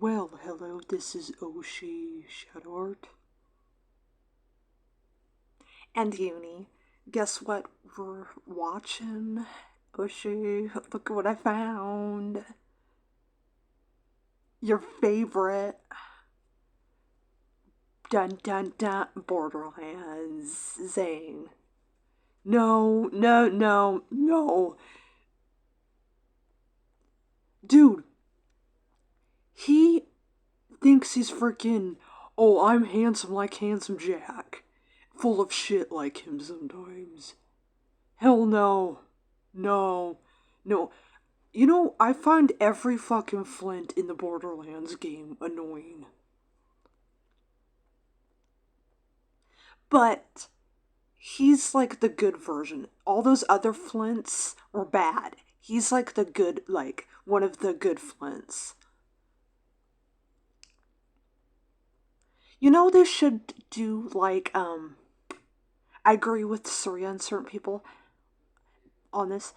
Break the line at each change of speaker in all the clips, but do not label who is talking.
Well, hello, this is Oshi Shadort. And Uni. Guess what we're watching? Oshi, look what I found. Your favorite. Dun dun dun. Borderlands. Zane. No, no, no, no. Dude, he thinks he's freaking, oh, I'm handsome like Handsome Jack. Full of shit like him sometimes. Hell no. No. No. You know, I find every fucking Flint in the Borderlands game annoying. But he's like the good version. All those other Flints were bad. He's like the good, like, one of the good Flints. You know, they should do, like, I agree with Surya and certain people on this.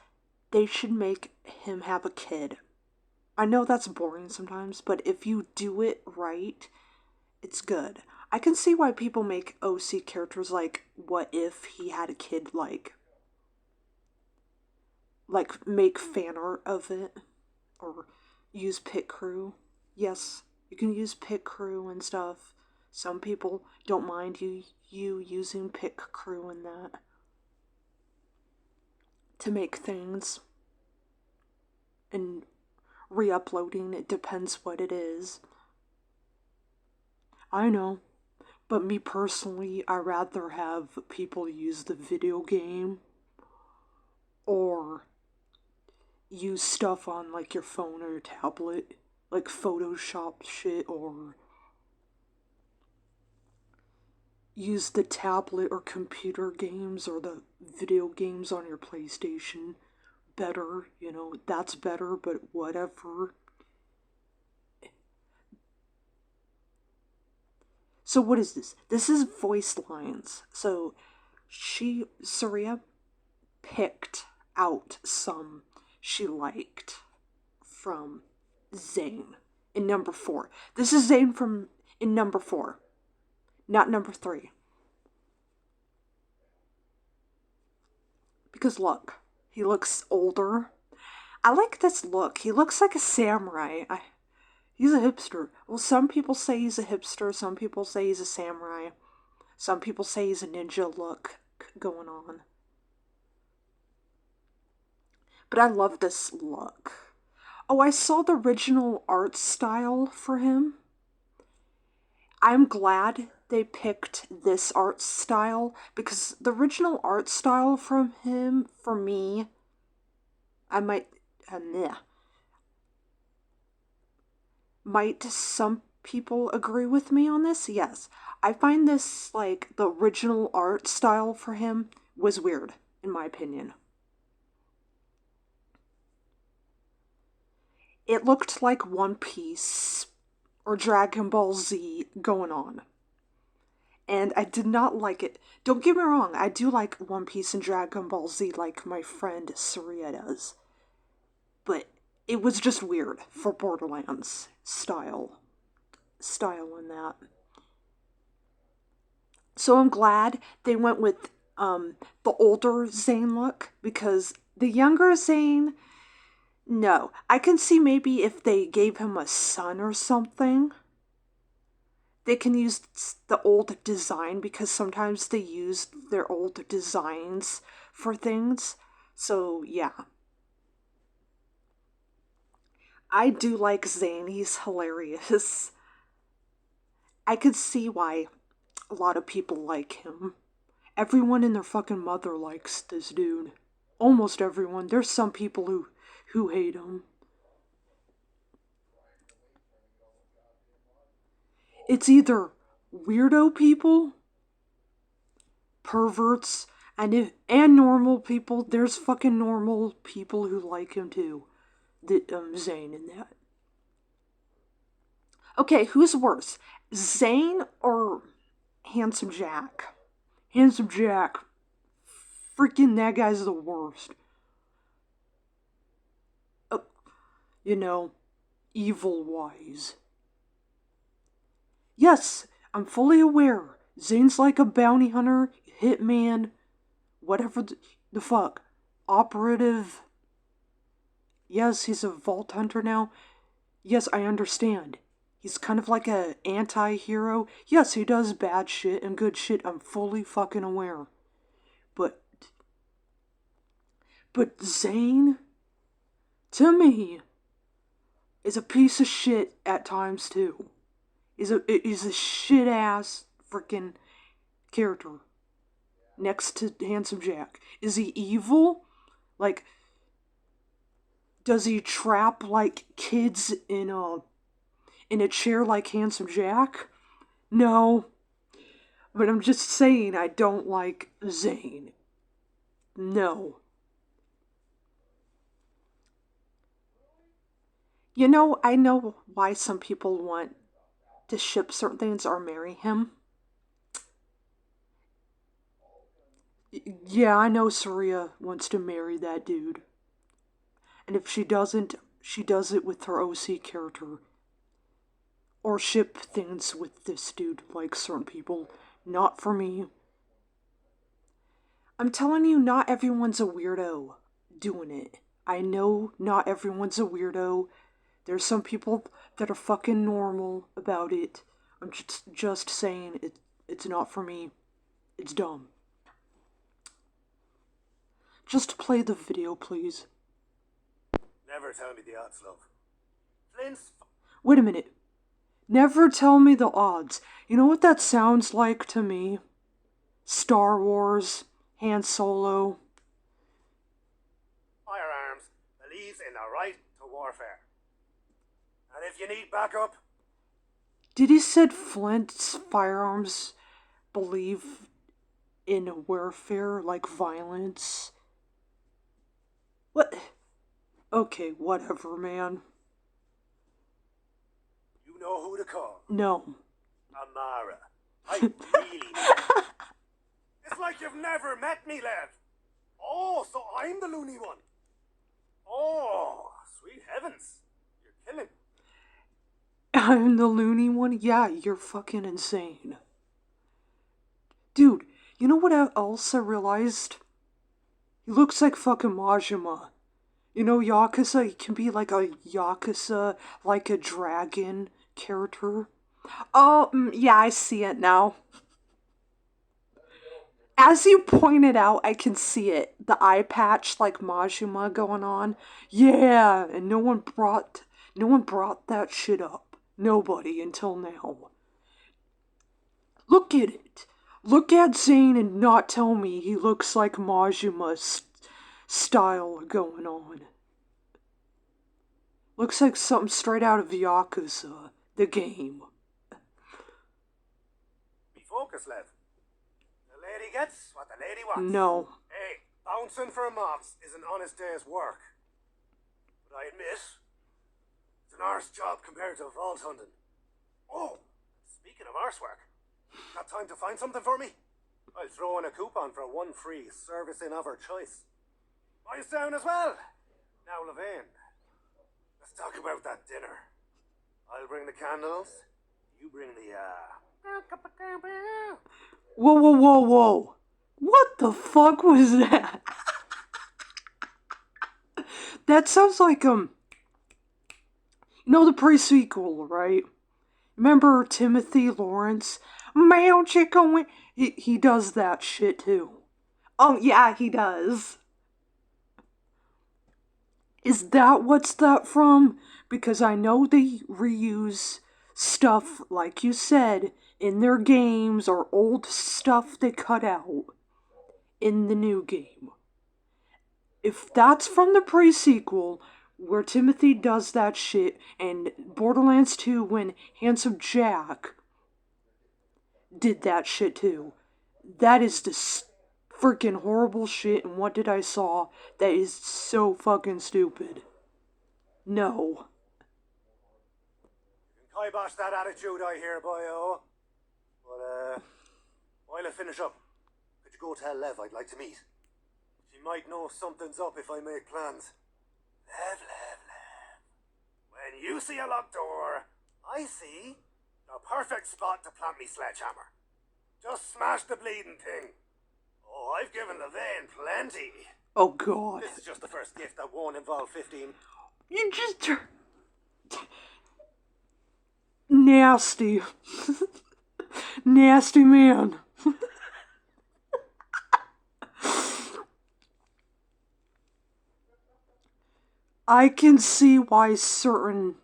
They should make him have a kid. I know that's boring sometimes, but if you do it right, it's good. I can see why people make OC characters like, what if he had a kid, like make fan art of it, or use pit crew. Yes, you can use pit crew and stuff. Some people don't mind you using pit crew and that to make things and re-uploading. It depends what it is. I know. But me personally, I rather have people use the video game or use stuff on like your phone or your tablet, like Photoshop shit, or use the tablet or computer games or the video games on your PlayStation. Better, you know, that's better, but whatever. So what is this? This is voice lines. So Surya picked out some she liked from Zane in number 4. This is Zane from in number 4, not number 3. Because look, he looks older. I like this look. He looks like a samurai. He's a hipster. Well, some people say he's a hipster. Some people say he's a samurai. Some people say he's a ninja look going on. But I love this look. Oh, I saw the original art style for him. I'm glad they picked this art style because the original art style from him, for me, I might some people agree with me on this? Yes. I find this, like, the original art style for him was weird, in my opinion. It looked like One Piece or Dragon Ball Z going on. And I did not like it. Don't get me wrong, I do like One Piece and Dragon Ball Z like my friend Surya does. But it was just weird for Borderlands style in that. So I'm glad they went with the older Zane look because the younger Zane, no. I can see maybe if they gave him a son or something, they can use the old design because sometimes they use their old designs for things. So, yeah. I do like Zane. He's hilarious. I could see why a lot of people like him. Everyone and their fucking mother likes this dude. Almost everyone. There's some people who hate him. It's either weirdo people, perverts, and normal people. There's fucking normal people who like him too. Zane in that. Okay, who's worse, Zane or Handsome Jack? Handsome Jack. Freaking that guy's the worst. Uh, you know, evil wise. Yes, I'm fully aware. Zane's like a bounty hunter, hitman, whatever the fuck. Operative. Yes, he's a vault hunter now. Yes, I understand. He's kind of like a anti-hero. Yes, he does bad shit and good shit. I'm fully fucking aware. But Zane, to me, is a piece of shit at times too. Is a shit ass freaking character next to Handsome Jack. Is he evil? Like, does he trap like kids in a chair like Handsome Jack? No. But I'm just saying I don't like Zane. No. You know, I know why some people want to ship certain things or marry him. Yeah, I know Surya wants to marry that dude. And if she doesn't, she does it with her OC character. Or ship things with this dude, like certain people. Not for me. I'm telling you, not everyone's a weirdo doing it. I know not everyone's a weirdo. There's some people that are fucking normal about it. I'm just saying it's not for me. It's dumb. Just play the video, please.
Never tell me the odds, love. Flint's...
Wait a minute. Never tell me the odds. You know what that sounds like to me? Star Wars, Han Solo.
Firearms believes in the right to warfare. And if you need backup...
Did he said Flint's firearms believe in warfare, like violence? What? Okay, whatever, man.
You know who to call.
No.
Amara. I really need you. It's like you've never met me, Lev. Oh, so I'm the loony one. Oh, sweet heavens. You're killing.
I'm the loony one? Yeah, you're fucking insane. Dude, you know what else I realized? He looks like fucking Majima. You know, Yakuza, he can be like a Yakuza, like a dragon character. Oh, yeah, I see it now. As you pointed out, I can see it. The eye patch like Majima going on. Yeah, and no one brought that shit up. Nobody until now. Look at it. Look at Zane and not tell me he looks like Majima's style going on. Looks like something straight out of Yakuza, the game.
Be focused, Lev. The lady gets what the lady wants.
No.
Hey, bouncing for a mox is an honest day's work. But I admit, it's an arse job compared to vault hunting. Oh, speaking of arse work, got time to find something for me? I'll throw in a coupon for one free service in of her choice. Buy us down as well. Now, Levain, let's talk about that dinner. I'll bring the candles. You bring the,
Whoa, whoa, whoa, whoa. What the fuck was that? That sounds like, you know the pre-sequel, right? Remember Timothy Lawrence? Magic on he does that shit too. Oh, yeah, he does. Is that what's that from? Because I know they reuse stuff, like you said, in their games or old stuff they cut out in the new game. If that's from the pre-sequel, where Timothy does that shit, and Borderlands 2 when Handsome Jack did that shit too, that is the freaking horrible shit, and what did I saw? That is so fucking stupid. No.
You can kibosh that attitude I hear, boyo. But, while I finish up, could you go tell Lev I'd like to meet? She might know something's up if I make plans. Lev. When you see a locked door, I see A perfect spot to plant me sledgehammer. Just smash the bleeding thing. Oh, I've given Levain plenty.
Oh god.
This is just the first gift that won't involve 15.
You just... Nasty. Nasty man. I can see why certain,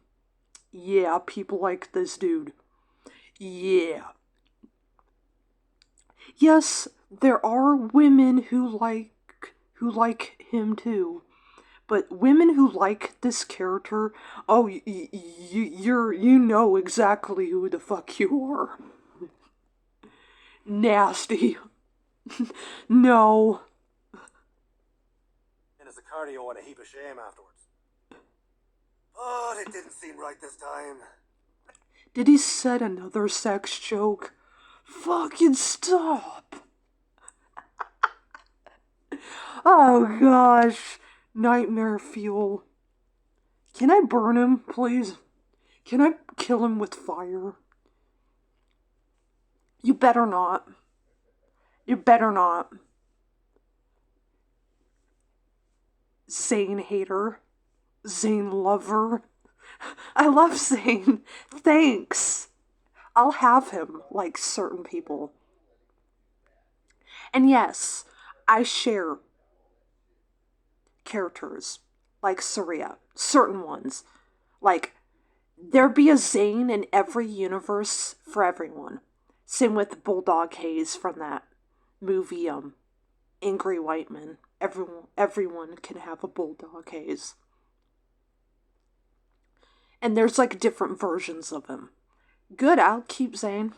people like this dude. Yeah. Yes, there are women who like him too. But women who like this character, oh, you know exactly who the fuck you are. Nasty. No.
And it's a cardio and a heap of shame afterwards. But it didn't seem right this time.
Did he set another sex joke? Fucking stop. Oh gosh. Nightmare fuel. Can I burn him, please? Can I kill him with fire? You better not. You better not. Zane hater. Zane lover. I love Zane. Thanks. I'll have him like certain people. And yes, I share characters like Saria. Certain ones. Like, there be a Zane in every universe for everyone. Same with Bulldog Hayes from that movie, Angry White Men. Everyone can have a Bulldog Hayes. And there's like different versions of him. Good, I'll keep Zane.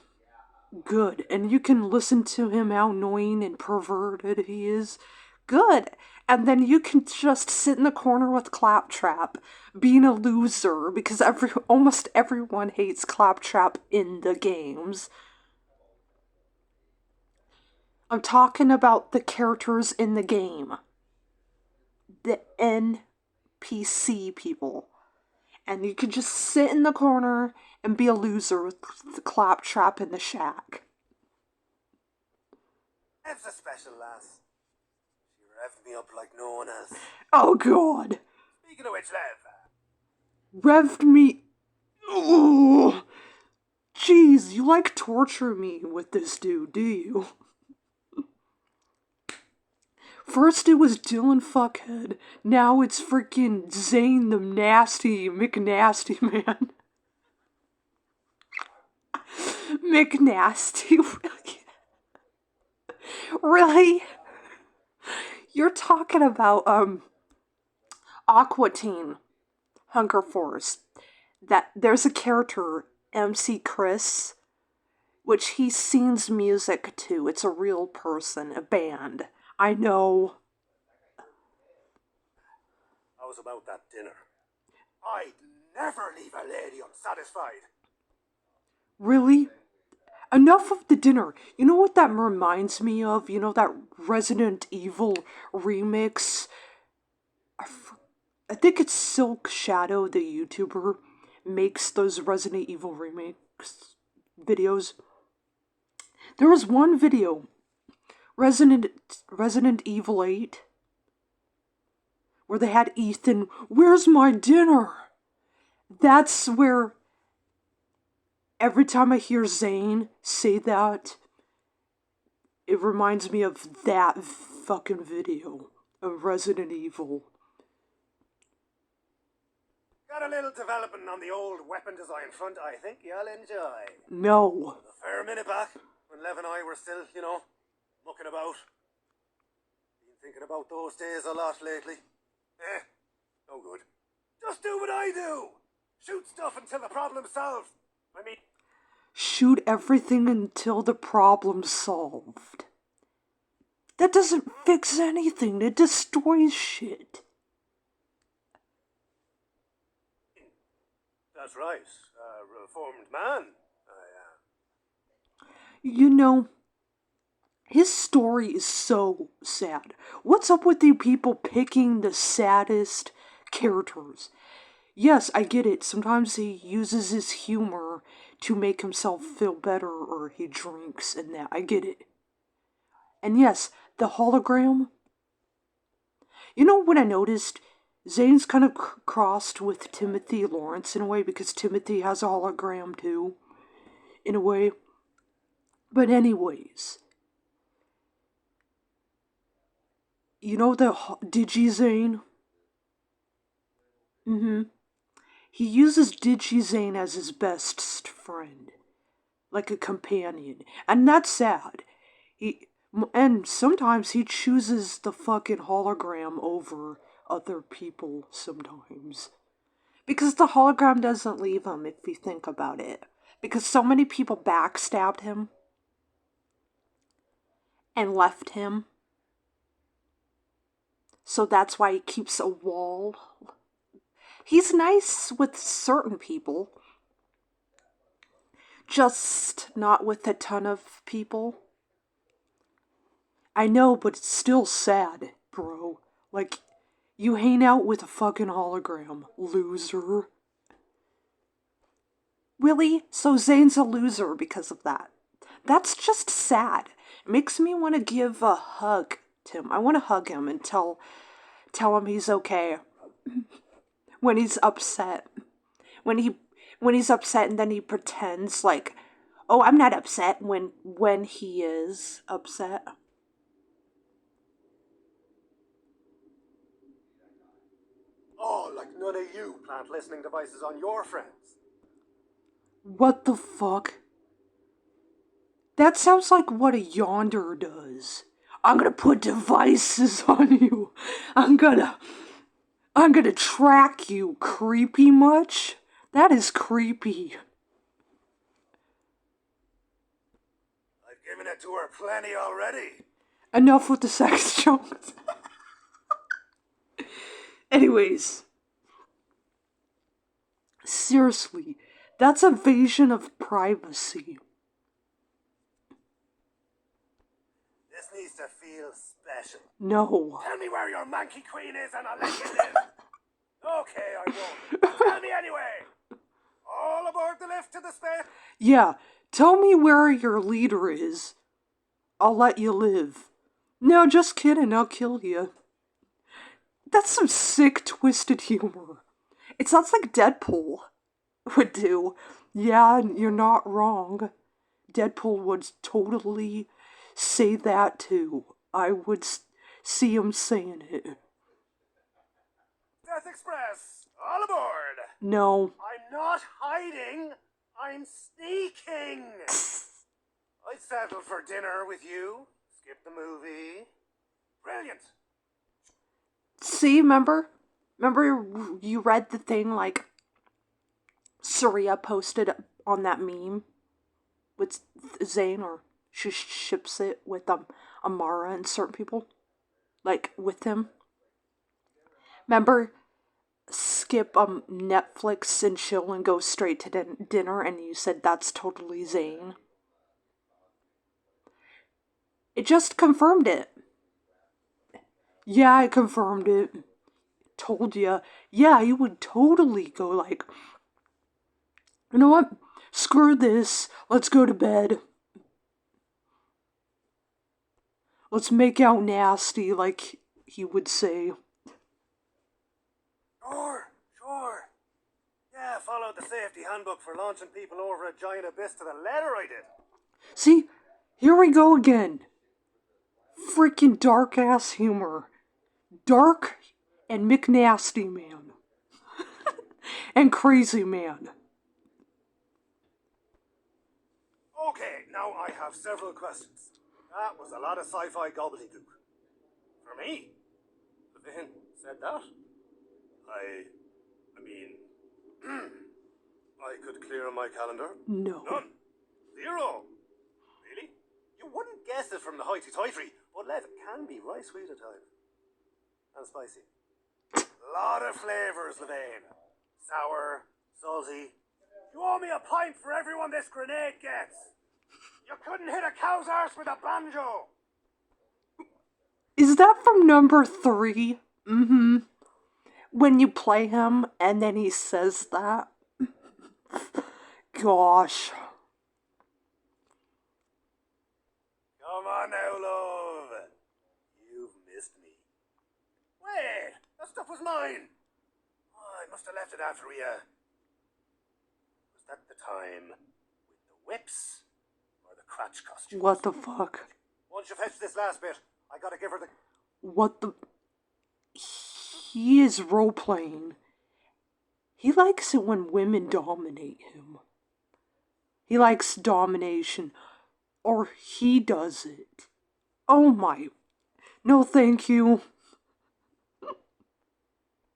Good. And you can listen to him how annoying and perverted he is. Good. And then you can just sit in the corner with Claptrap, being a loser, because almost everyone hates Claptrap in the games. I'm talking about the characters in the game. The NPC people. And you could just sit in the corner and be a loser with the Claptrap in the shack.
Ev's a special lass. She revved me up like no one else.
Oh god.
Speaking of which, Lev.
Revved me. Ooh. Jeez, you like torture me with this dude, do you? First it was Dylan Fuckhead, now it's freaking Zane the Nasty McNasty Man. McNasty, really? Really? You're talking about, Aqua Teen, Hunger Force. That there's a character, MC Chris, which he sings music to. It's a real person, a band. I know.
I was about that dinner. I'd never leave a lady unsatisfied.
Really? Enough of the dinner. You know what that reminds me of? You know that Resident Evil remix? I think it's Silk Shadow, the YouTuber, makes those Resident Evil remix videos. There was one video, Resident Evil 8, where they had Ethan, where's my dinner? That's where every time I hear Zane say that, it reminds me of that fucking video of Resident Evil.
Got a little development on the old weapon design front I think you'll enjoy.
No.
A fair minute back, when Lev and I were still, mucking about. Been thinking about those days a lot lately. No good. Just do what I do! Shoot stuff until the problem's solved. I mean...
Shoot everything until the problem's solved. That doesn't fix anything, it destroys shit.
That's right. A reformed man, I am.
You know, his story is so sad. What's up with you people picking the saddest characters? Yes, I get it. Sometimes he uses his humor to make himself feel better, or he drinks and that. I get it. And yes, the hologram. You know what I noticed? Zane's kind of crossed with Timothy Lawrence in a way, because Timothy has a hologram too, in a way. But anyways, you know the Digi-Zane? Mm-hmm. He uses Digi-Zane as his best friend, like a companion. And that's sad. And sometimes he chooses the fucking hologram over other people sometimes. Because the hologram doesn't leave him, if you think about it. Because so many people backstabbed him and left him. So that's why he keeps a wall. He's nice with certain people, just not with a ton of people. I know, but it's still sad, bro. Like, you hang out with a fucking hologram, loser. Really? So Zane's a loser because of that. That's just sad. It makes me want to give a hug to him. I want to hug him and tell him he's okay. When he's upset. When he's upset and then he pretends like, oh, I'm not upset when he is upset.
Oh, like none of you plant listening devices on your friends.
What the fuck? That sounds like what a yonder does. I'm gonna put devices on you. I'm gonna track you. Creepy much? That is creepy.
I've given it to her plenty already.
Enough with the sex jokes. Anyways. Seriously, that's invasion of privacy.
This needs to feel special.
No.
Tell me where your monkey queen is and I'll let you live. Okay, I won't. Tell me anyway. All aboard the lift to the space.
Yeah, tell me where your leader is. I'll let you live. No, just kidding, I'll kill you. That's some sick, twisted humor. It sounds like Deadpool would do. Yeah, you're not wrong. Deadpool would totally say that too. I would see him saying it.
Death Express, all aboard.
No.
I'm not hiding. I'm sneaking. I'd settle for dinner with you. Skip the movie. Brilliant.
See, remember? Remember you read the thing like Surya posted on that meme with Zane, or she ships it with Amara and certain people? Like, with him? Remember, skip Netflix and chill and go straight to dinner, and you said that's totally Zane? It just confirmed it. Yeah, I confirmed it. Told ya. Yeah, you would totally go like, you know what? Screw this. Let's go to bed. Let's make out nasty, like he would say.
Sure. Yeah, followed the safety handbook for launching people over a giant abyss to the letter, I did.
See? Here we go again. Freaking dark ass humor. Dark and McNasty Man. And Crazy Man.
Okay, now I have several questions. That was a lot of sci-fi gobbledygook. For me? Levin said that? I mean... I could clear my calendar?
No.
None. Zero. Really? You wouldn't guess it from the hoity-toity, but Lev can be right sweet at times. And spicy. Lot of flavours, Levin. Sour, salty. You owe me a pint for everyone this grenade gets. You couldn't hit a cow's arse with a banjo.
Is that from number 3? Mm-hmm. When you play him and then he says that? gosh.
Come on now, love. You've missed me. Wait, that stuff was mine. Oh, I must have left it after we, Was that the time with the whips or the crotch costumes?
What the fuck?
Once you fetch this last bit, I gotta give her the...
What the... He is role-playing. He likes it when women dominate him. He likes domination. Or he does it. Oh my... No thank you.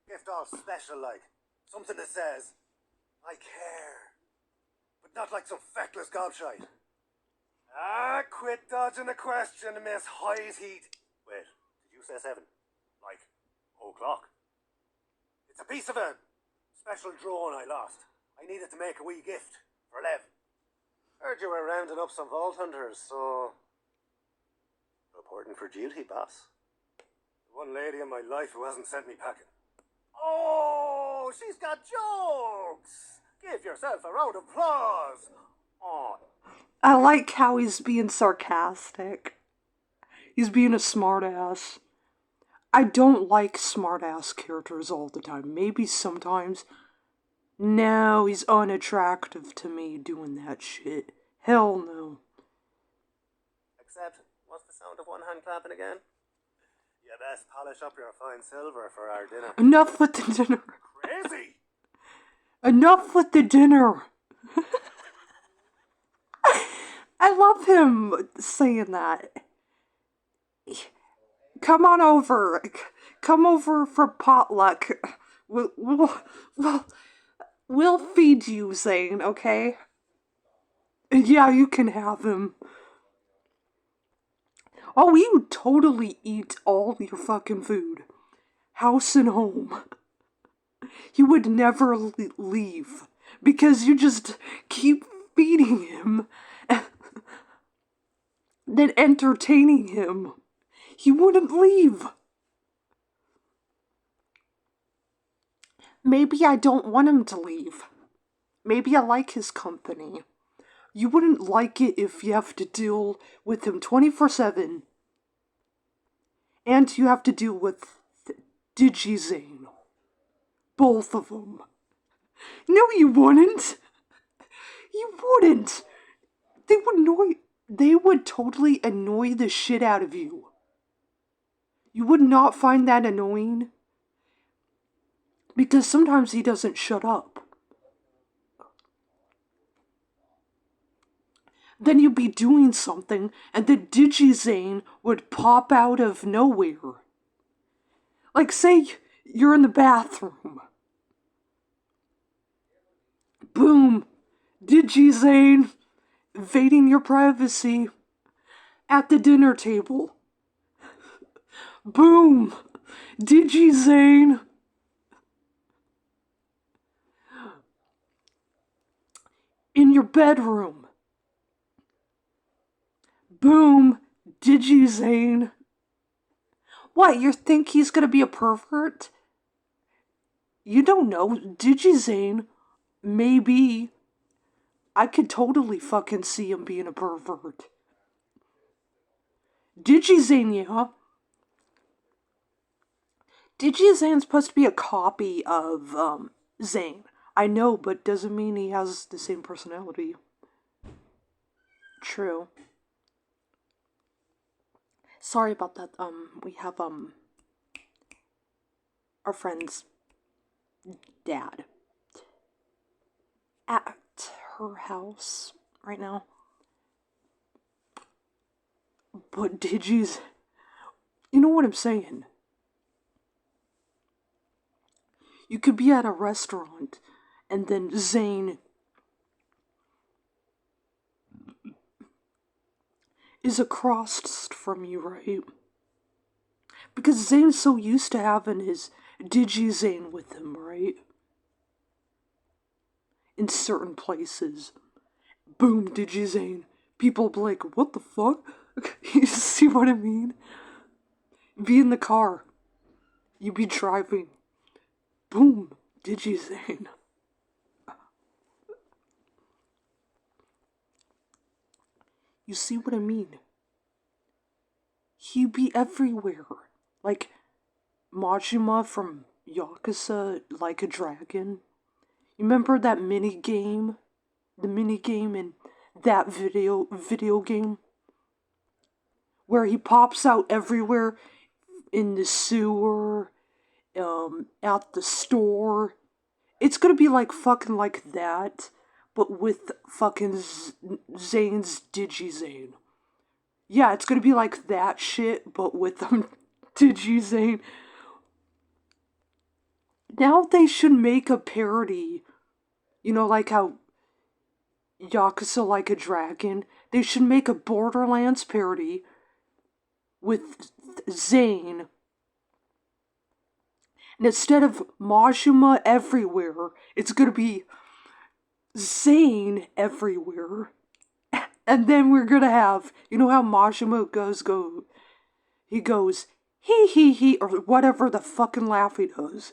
Gift all special like. Something that says, I care. But not like some feckless gobshite. Ah, quit dodging the question, Miss High's Heat. Wait, did you say 7? Like, o'clock? It's a piece of a special drone I lost. I needed to make a wee gift for Lev. Heard you were rounding up some vault hunters, so... Reporting for duty, boss. The one lady in my life who hasn't sent me packing. Oh, she's got jokes! Give yourself a round of applause! Oh.
I like how he's being sarcastic. He's being a smartass. I don't like smartass characters all the time. Maybe sometimes. No, he's unattractive to me doing that shit. Hell no.
Except, what's the sound of one hand clapping again? You best polish up your fine silver for our dinner.
Enough with the dinner.
Crazy!
Enough with the dinner. I love him saying that. Come on over. Come over for potluck. We'll feed you, Zane, okay? Yeah, you can have him. Oh, you would totally eat all your fucking food. House and home. You would never leave. Because you just keep feeding him. Then entertaining him. He wouldn't leave. Maybe I don't want him to leave. Maybe I like his company. You wouldn't like it if you have to deal with him 24/7. And you have to deal with Zane. Both of them. No, you wouldn't. You wouldn't. They would totally annoy the shit out of you. You would not find that annoying. Because sometimes he doesn't shut up. Then you'd be doing something, and the Zane would pop out of nowhere. Like, say you're in the bathroom. Boom! Zane invading your privacy at the dinner table. Boom! Zane in your bedroom. Boom! Zane. What, you think he's gonna be a pervert? You don't know. Zane, maybe. I could totally fucking see him being a pervert. Zane, yeah. Zane's supposed to be a copy of, Zane. I know, but doesn't mean he has the same personality. True. Sorry about that. We have, our friend's dad at her house right now. But you know what I'm saying? You could be at a restaurant and then Zane is across from you, right? Because Zane's so used to having his Zane with him, right? In certain places. Boom, Zane. People be like, what the fuck? You see what I mean? Be in the car. You be driving. Boom, Zane. You see what I mean? He'd be everywhere. Like Majima from Yakuza Like a Dragon. You remember that mini game? The mini game in that video game? Where he pops out everywhere in the sewer, at the store. It's gonna be like fucking like that, but with fucking Zane's Digi-Zane. Yeah, it's gonna be like that shit, but with Digi-Zane. Now they should make a parody. You know, like how Yakuza Like a Dragon. They should make a Borderlands parody with Zane. And instead of Majima everywhere, it's gonna be Zane everywhere. And then we're gonna have, you know how Majima he goes, he, or whatever the fucking laugh he does.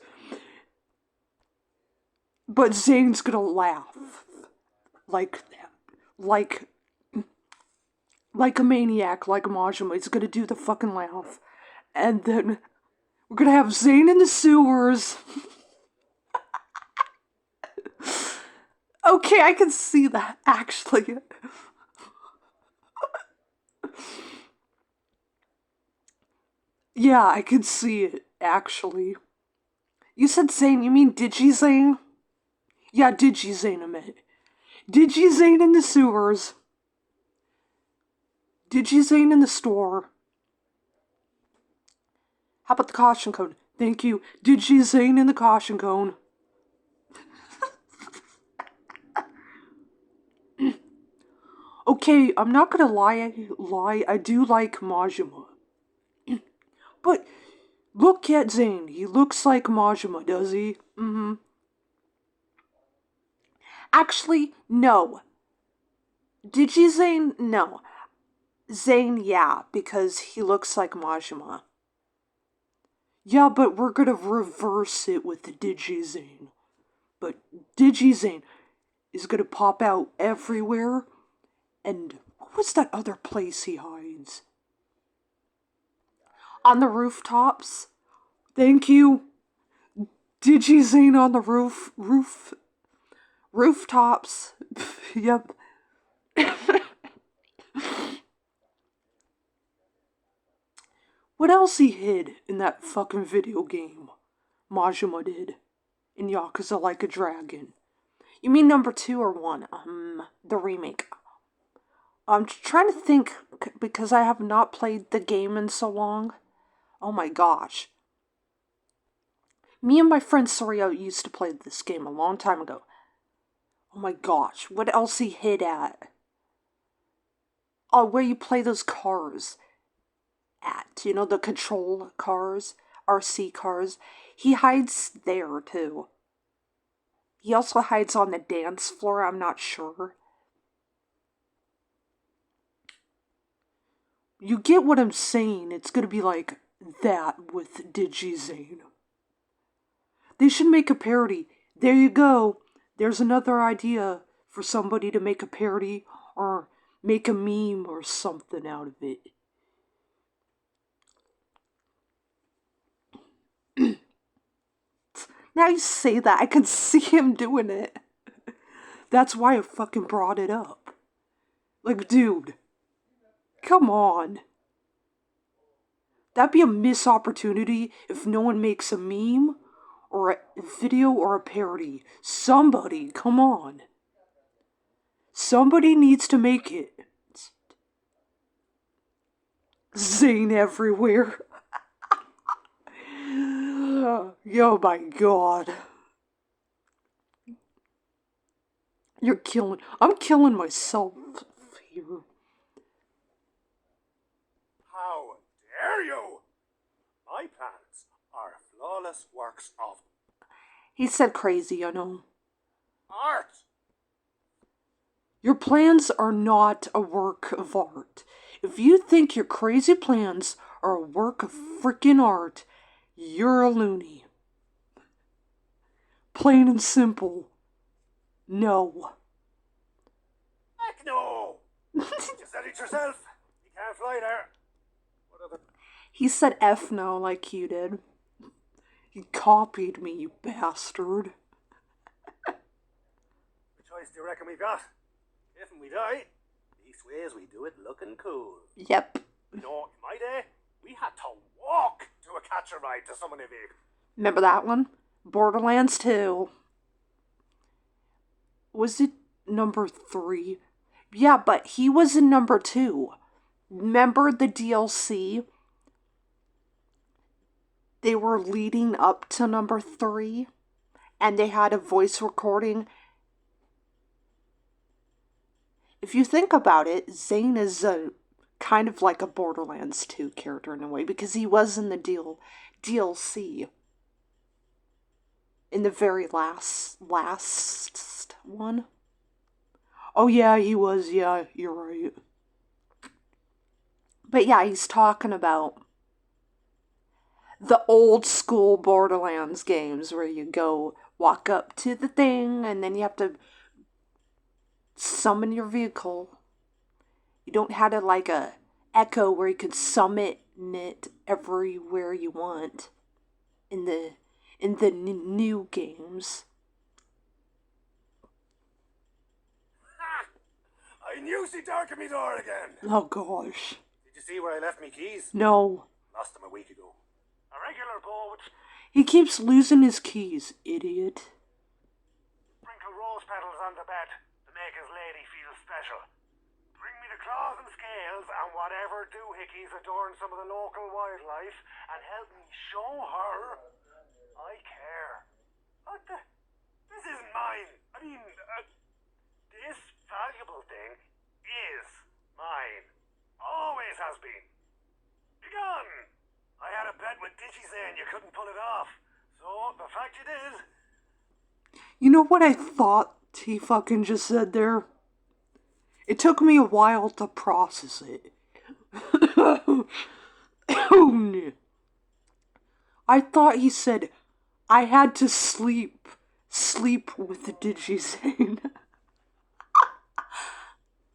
But Zane's gonna laugh. Like that. Like a maniac, like Majima. He's gonna do the fucking laugh. And then we're gonna have Zane in the sewers. Okay, I can see that, actually. Yeah, I can see it, actually. You said Zane, you mean Digi-Zane? Yeah, Digi-Zane, I meant. Digi-Zane in the sewers. Digi-Zane in the store. How about the caution cone? Thank you. Digi-Zane in the caution cone. Okay, I'm not gonna lie, I do like Majima. But look at Zane. He looks like Majima, does he? Mm-hmm. Actually, no. Digi-Zane, no. Zane, yeah, because he looks like Majima. Yeah, but we're gonna reverse it with the Digi-Zane. But Digi-Zane is gonna pop out everywhere. And what was that other place he hides? On the rooftops? Thank you. Digi-Zane on the rooftops. Yep. What else he hid in that fucking video game? Majima did. In Yakuza Like a Dragon. You mean number 2 or 1? The remake. I'm trying to think because I have not played the game in so long. Oh my gosh. Me and my friend Surya used to play this game a long time ago. Oh my gosh, what else he hid at? Oh, where you play those cars at. You know, the control cars, RC cars. He hides there too. He also hides on the dance floor, I'm not sure. You get what I'm saying. It's gonna be like that with Digi-Zane. They should make a parody. There you go. There's another idea for somebody to make a parody or make a meme or something out of it. Now you say that, I can see him doing it. That's why I fucking brought it up. Like, dude, come on. That'd be a missed opportunity if no one makes a meme or a video or a parody. Somebody, come on. Somebody needs to make it. Zane everywhere. Oh my god. I'm killing myself here.
How dare you? My plans are flawless works of
He said crazy, I know.
art.
Your plans are not a work of art. If you think your crazy plans are a work of freaking art, you're a loony. Plain and simple. No.
Heck no. You said it yourself. You can't fly there. What other
He said F no like you did. You copied me, you bastard.
choice do you reckon we got? If we die, these ways we do it looking cool.
Yep.
You know, in my day, we had to walk to a catch a ride to summon a vehicle.
Remember that one? Borderlands 2. Was it number 3? Yeah, but he was in number 2. Remember the DLC? They were leading up to number 3, and they had a voice recording. If you think about it, Zane is kind of like a Borderlands 2 character in a way, because he was in the DLC. In the very last one. Oh yeah, he was, yeah, you're right. But yeah, he's talking about the old school Borderlands games where you go walk up to the thing and then you have to summon your vehicle. You don't have to like a echo where you could summon it everywhere you want in the new games.
I knew she'd darken me door again.
Oh gosh.
Did you see where I left me keys?
No.
Lost them a week ago. A regular beau would
He keeps losing his keys, idiot.
sprinkle rose petals on the bed to make his lady feel special. Bring me the claws and scales and whatever doohickeys adorn some of the local wildlife and help me show her I care. What the? This isn't mine. I mean, this valuable thing is mine. Always has been. Be gone. I had a bet with Zane you couldn't pull it off. So, the fact it is...
You know what I thought he fucking just said there? It took me a while to process it. I thought he said, I had to sleep with the Zane.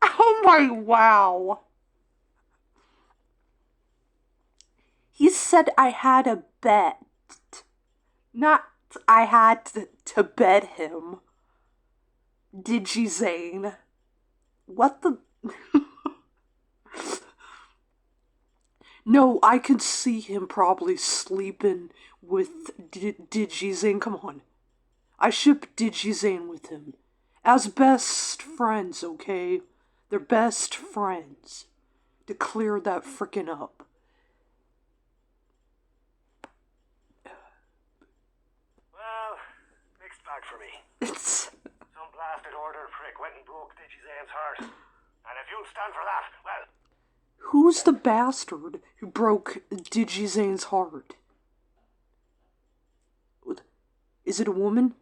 Oh my wow. He said I had a bet. Not I had to bet him. Zane. What the... No, I could see him probably sleeping with Zane. Come on. I ship Zane with him. As best friends, okay? They're best friends. To clear that frickin' up.
Well, mixed bag for me.
It's...
Some blasted order prick went and broke Zane's heart. And if you'll stand for that, well...
Who's the bastard who broke Zane's heart? Is it a woman?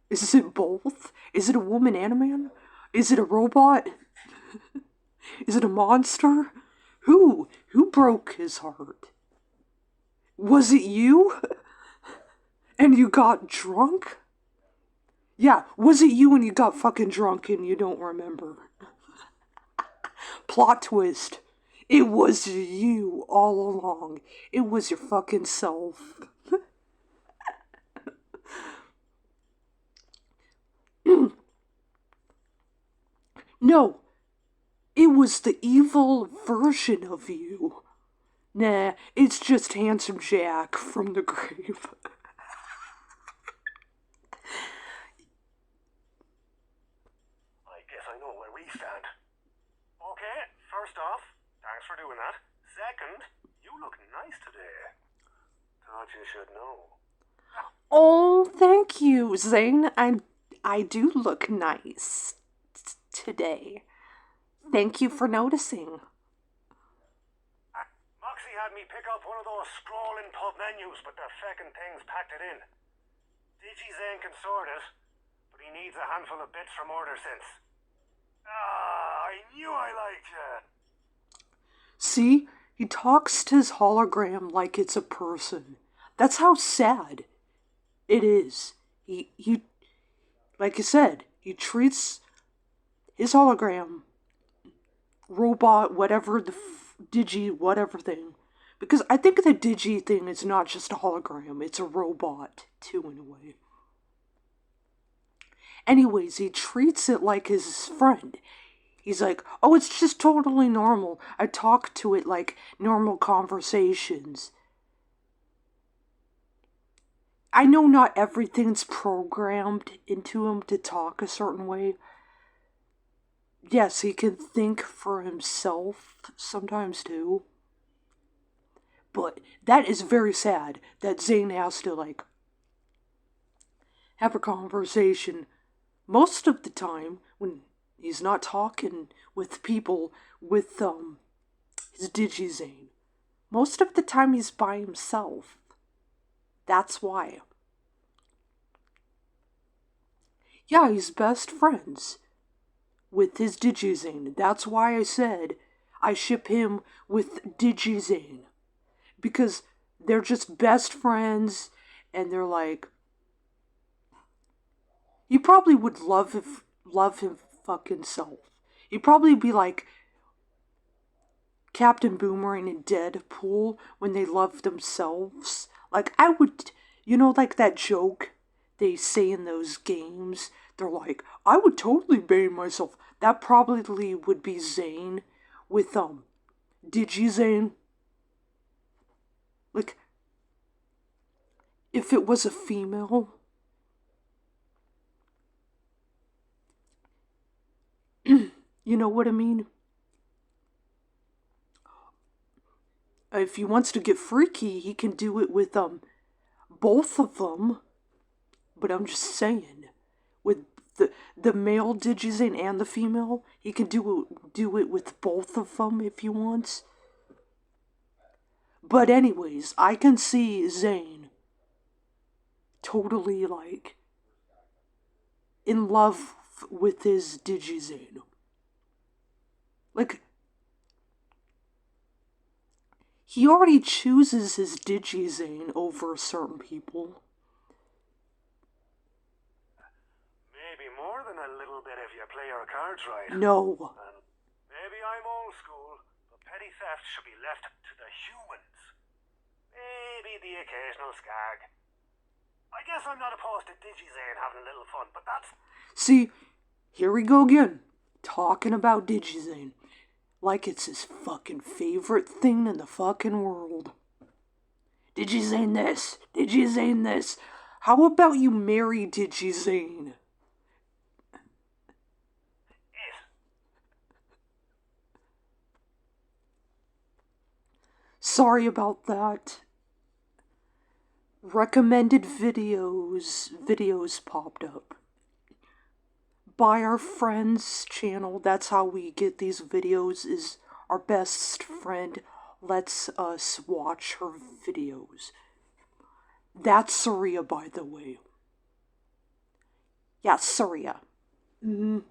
Is it both? Is it a woman and a man? Is it a robot? Is it a monster? Who? Who broke his heart? Was it you? And you got drunk? Yeah, was it you and you got fucking drunk and you don't remember? Plot twist. It was you all along. It was your fucking self. No, it was the evil version of you. Nah, it's just Handsome Jack from the grave.
I guess I know where we stand. Okay, first off, thanks for doing that. Second, you look nice today. Thought you should know.
Oh, thank you, Zane. I do look nice today. Thank you for noticing.
Moxie had me pick up one of those scrolling pub menus, but the feckin' thing's packed it in. Zane can sort it, but he needs a handful of bits from order since. I knew I liked you.
See? He talks to his hologram like it's a person. That's how sad it is. He like I said, he treats his hologram robot, whatever the digi, whatever thing. Because I think the digi thing is not just a hologram, it's a robot too, in a way. Anyways, he treats it like his friend. He's like, oh, it's just totally normal. I talk to it like normal conversations. I know not everything's programmed into him to talk a certain way. Yes, he can think for himself sometimes too. But that is very sad that Zane has to, like, have a conversation most of the time when he's not talking with people with his DigiZane. Most of the time he's by himself. That's why. Yeah, he's best friends with his DigiZane. That's why I said I ship him with DigiZane. Because they're just best friends and they're like, he probably would love him fucking self. He'd probably be like Captain Boomerang and Deadpool when they love themselves. Like, I would, like that joke they say in those games. They're like, I would totally bang myself. That probably would be Zane with, Digi-Zane. Like, if it was a female. You know what I mean? If he wants to get freaky, he can do it with, both of them. But I'm just saying, with the male Digizane and the female, he can do it with both of them if he wants. But anyways, I can see Zane totally, like, in love with his Digizane. Like, he already chooses his Digizane over certain people.
Maybe more than a little bit if you play your cards right.
No.
And maybe I'm old school, but petty theft should be left to the humans. Maybe the occasional skag. I guess I'm not opposed to DigiZane having a little fun, but that's...
See, here we go again. Talking about DigiZane. Like it's his fucking favorite thing in the fucking world. DigiZane this. DigiZane this. How about you marry DigiZane? Sorry about that. Recommended videos popped up by our friend's channel. That's how we get these videos, is our best friend lets us watch her videos. That's Surya, by the way. Yeah, Surya. Ew.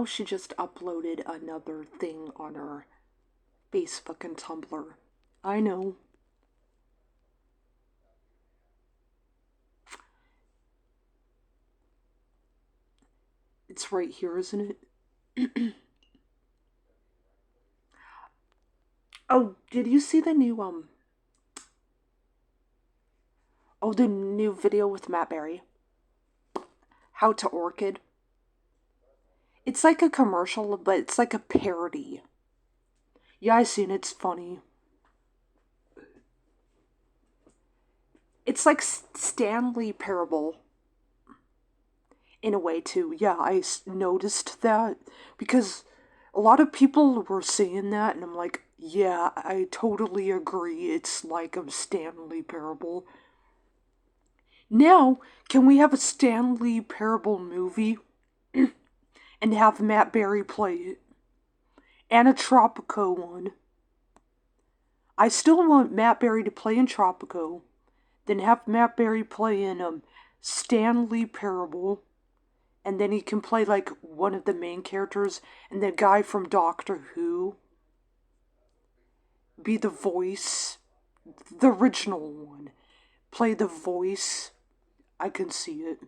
She just uploaded another thing on her Facebook and Tumblr. I know. It's right here, isn't it? Oh, did you see the new, the new video with Matt Berry? How to Orchid? It's like a commercial, but it's like a parody. Yeah, I seen it. It's funny. It's like Stanley Parable. In a way, too. Yeah, I noticed that. Because a lot of people were saying that, and I'm like, yeah, I totally agree. It's like a Stanley Parable. Now, can we have a Stanley Parable movie? And have Matt Berry play it? And a Tropico one. I still want Matt Berry to play in Tropico. Then have Matt Berry play in Stanley Parable. And then he can play like one of the main characters. And the guy from Doctor Who be the voice. The original one. Play the voice I can see it.